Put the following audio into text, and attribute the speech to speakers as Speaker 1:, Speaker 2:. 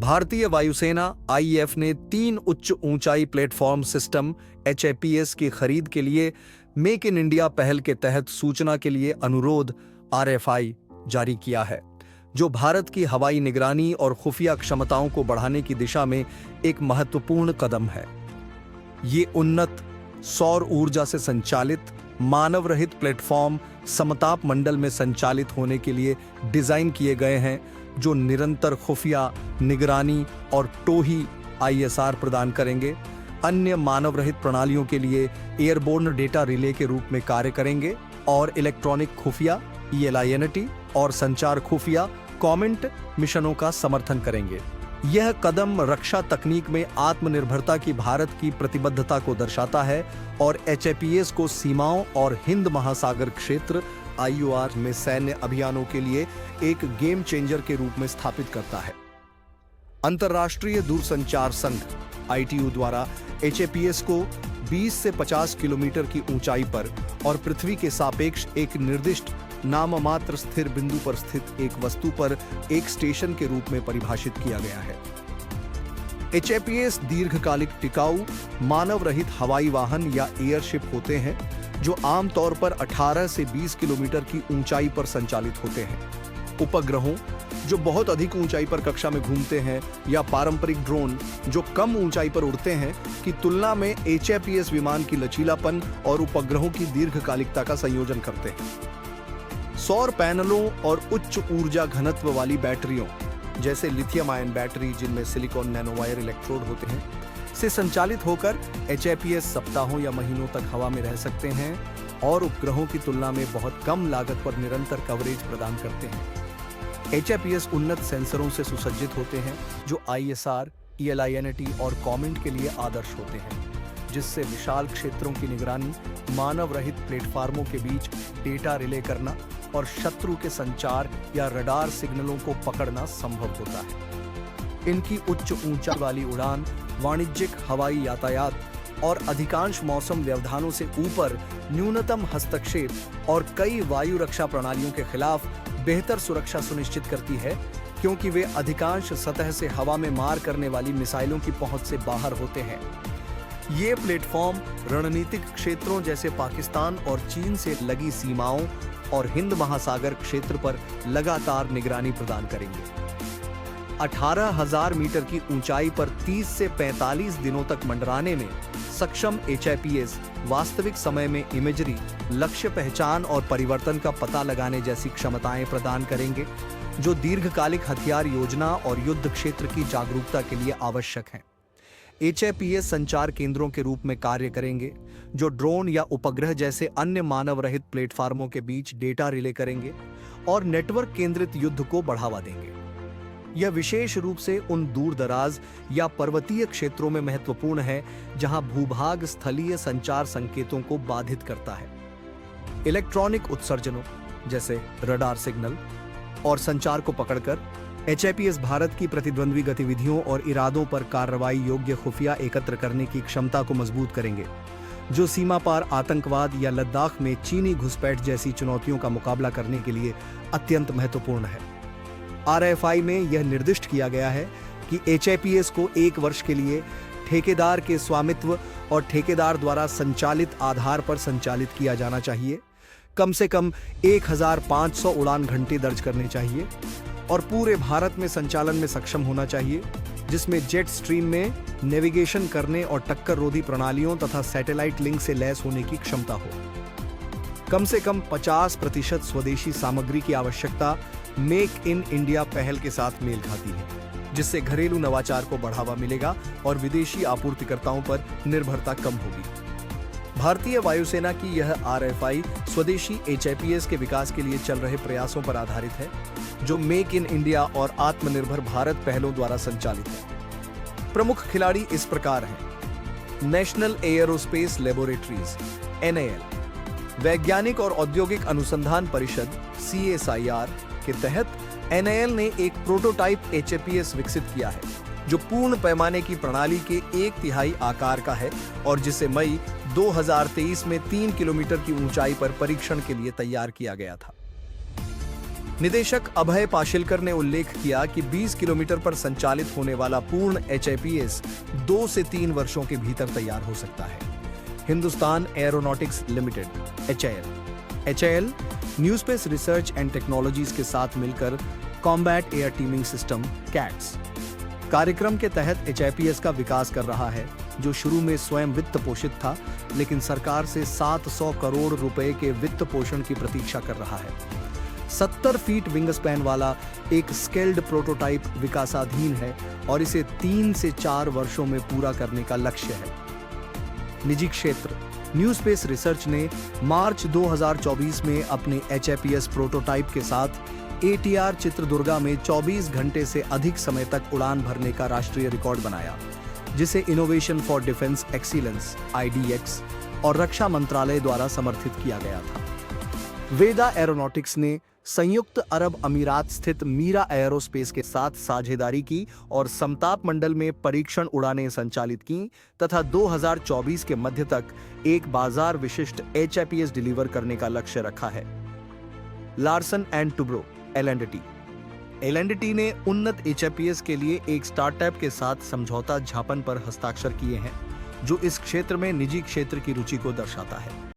Speaker 1: भारतीय वायुसेना आईएएफ ने 3 उच्च ऊंचाई प्लेटफॉर्म सिस्टम HAPS की खरीद के लिए मेक इन इंडिया पहल के तहत सूचना के लिए अनुरोध RFI जारी किया है, जो भारत की हवाई निगरानी और खुफिया क्षमताओं को बढ़ाने की दिशा में एक महत्वपूर्ण कदम है। ये उन्नत सौर ऊर्जा से संचालित मानव रहित प्लेटफॉर्म समताप मंडल में संचालित होने के लिए डिजाइन किए गए हैं, जो निरंतर खुफिया निगरानी और टोही ISR प्रदान करेंगे। अन्य मानव रहित प्रणालियों के लिए एयरबोर्न डेटा रिले के रूप में कार्य करेंगे और इलेक्ट्रॉनिक खुफिया ELINT और संचार खुफिया कॉमेंट मिशनों का समर्थन करेंगे। यह कदम रक्षा तकनीक में आत्मनिर्भरता की भारत की प्रतिबद्धता को दर्शाता है और HAPS को सीमाओं और हिंद महासागर क्षेत्र IOR में सैन्य अभियानों के लिए एक गेम चेंजर के रूप में स्थापित करता है। अंतर्राष्ट्रीय दूरसंचार संघ ITU द्वारा HAPS को 20 से 50 किलोमीटर की ऊंचाई पर और पृथ्वी के सापेक्ष एक निर्दिष्ट नाममात्र स्थिर बिंदु पर स्थित एक वस्तु पर एक स्टेशन के रूप में परिभाषित किया गया है। HAPS दीर्घकालिक टिकाऊ मानव रहित हवाई वाहन या एयरशिप होते हैं, जो आमतौर पर 18 से 20 किलोमीटर की ऊंचाई पर संचालित होते हैं। उपग्रहों जो बहुत अधिक ऊंचाई पर कक्षा में घूमते हैं या पारंपरिक ड्रोन जो कम ऊंचाई पर उड़ते हैं की तुलना में HAPS विमान की लचीलापन और उपग्रहों की दीर्घकालिकता का संयोजन करते हैं। सौर पैनलों और उच्च ऊर्जा घनत्व वाली बैटरियों जैसे लिथियम आयन बैटरी, जिनमें सिलिकॉन नैनोवायर इलेक्ट्रोड होते हैं, से संचालित होकर HAPS सप्ताहों या महीनों तक हवा में रह सकते हैं और उपग्रहों की तुलना में बहुत कम लागत पर निरंतर कवरेज प्रदान करते हैं। HAPS उन्नत सेंसरों से सुसज्जित होते हैं जो ISR, ELINT और कॉमेंट के लिए आदर्श होते हैं, जिससे विशाल क्षेत्रों की निगरानी, मानव रहित प्लेटफार्मों के बीच डेटा रिले करना और शत्रु के संचार या रडार सिग्नलों को पकड़ना संभव होता है। इनकी उच्च ऊंचाई वाली उड़ान, वाणिज्यिक हवाई यातायात और अधिकांश मौसम व्यवधानों से ऊपर न्यूनतम हस्तक्षेप और कई वायु रक्षा प्रणालियों के खिलाफ बेहतर सुरक्षा सुनिश्चित करती है, क्योंकि वे अधिकांश सतह से हवा में मार करने वाली मिसाइलों की पहुंच से बाहर होते हैं। ये प्लेटफॉर्म रणनीतिक क्षेत्रों जैसे पाकिस्तान और चीन से लगी सीमाओं और हिंद महासागर क्षेत्र पर लगातार निगरानी प्रदान करेंगे। 18,000 मीटर की ऊंचाई पर 30 से 45 दिनों तक मंडराने में सक्षम HAPS वास्तविक समय में इमेजरी, लक्ष्य पहचान और परिवर्तन का पता लगाने जैसी क्षमताएं प्रदान करेंगे, जो दीर्घकालिक हथियार योजना और युद्ध क्षेत्र की जागरूकता के लिए आवश्यक हैं। HAPS संचार केंद्रों के रूप में कार्य करेंगे, जो ड्रोन या उपग्रह जैसे अन्य मानव रहित प्लेटफार्मों के बीच डेटा रिले करेंगे और नेटवर्क केंद्रित युद्ध को बढ़ावा देंगे। यह विशेष रूप से उन दूर दराज या पर्वतीय क्षेत्रों में महत्वपूर्ण है जहां भूभाग स्थलीय संचार संकेतों को बाधित करता है। इलेक्ट्रॉनिक उत्सर्जनों जैसे रडार सिग्नल और संचार को पकड़कर HAPS भारत की प्रतिद्वंद्वी गतिविधियों और इरादों पर कार्रवाई योग्य खुफिया एकत्र करने की क्षमता को मजबूत करेंगे, जो सीमा पार आतंकवाद या लद्दाख में चीनी घुसपैठ जैसी चुनौतियों का मुकाबला करने के लिए अत्यंत महत्वपूर्ण है। RFI में यह निर्दिष्ट किया गया है कि HAPS को 1 वर्ष के लिए ठेकेदार के स्वामित्व और ठेकेदार द्वारा संचालित आधार पर संचालित किया जाना चाहिए, कम से कम 1500 उड़ान घंटे दर्ज करने चाहिए और पूरे भारत में संचालन में सक्षम होना चाहिए, जिसमें जेट स्ट्रीम में नेविगेशन करने और टक्कर रोधी प्रणालियों तथा सैटेलाइट लिंक से लैस होने की क्षमता हो। कम से कम 50% स्वदेशी सामग्री की आवश्यकता मेक इन इंडिया पहल के साथ मेल खाती है, जिससे घरेलू नवाचार को बढ़ावा मिलेगा और विदेशी आपूर्तिकर्ताओं पर निर्भरता कम होगी। भारतीय वायुसेना की यह RFI स्वदेशी HAPS के विकास के लिए चल रहे प्रयासों पर आधारित है, जो मेक इन इंडिया और आत्मनिर्भर भारत पहलों द्वारा संचालित है। प्रमुख खिलाड़ी इस प्रकार हैं: नेशनल एयरोस्पेस लैबोरेटरीज NAL, वैज्ञानिक और औद्योगिक अनुसंधान परिषद CSIR के तहत NAL ने एक प्रोटोटाइप HAPS विकसित किया है, जो पूर्ण पैमाने की प्रणाली के 1/3 आकार का है और जिसे मई 2023 में 3 किलोमीटर की ऊंचाई पर परीक्षण के लिए तैयार किया गया था। निदेशक अभय पाशिलकर ने उल्लेख किया कि 20 किलोमीटर पर संचालित होने वाला पूर्ण HIPS 2 से 3 वर्षों के भीतर तैयार हो सकता है। Hindustan aeronautics limited HAL new space research and technologies के साथ मिलकर combat air teeming system cats कार्यक्रम के तहत HIPS का विकास कर रहा है, जो शुरू में स्वयं वित्त पोषित था, लेकिन सरकार से 700 करोड़ रुपए के वित्त पोषण की प्रतीक्षा कर रहा है। 70 फीट विंग स्पैन वाला एक स्केल्ड प्रोटोटाइप विकासाधीन है और इसे 3 से 4 वर्षों में पूरा करने का लक्ष्य है। निजी क्षेत्र न्यू स्पेस रिसर्च ने मार्च 2024 में अपने HIPS प्रोटोटाइप के साथ ATR चित्रदुर्गा में 24 घंटे से अधिक समय तक उड़ान भरने का राष्ट्रीय रिकॉर्ड बनाया, जिसे innovation for defence excellence IDX और रक्षा मंत्रालय द्वारा समर्थित किया गया था। वेदा एरोनॉटिक्स ने संयुक्त अरब अमीरात स्थित मीरा एयरोस्पेस के साथ साझेदारी की और समताप मंडल में परीक्षण उड़ानें संचालित की तथा 2024 के मध्य तक एक बाजार विशिष्ट HIPS डिलीवर करने का लक्ष्य रखा है। लार्सन एंड टुब्रो L&T ने उन्नत HIPS के लिए एक स्टार्टअप के साथ समझौता ज्ञापन पर हस्ताक्षर किए हैं, जो इस क्षेत्र में निजी क्षेत्र की रुचि को दर्शाता है।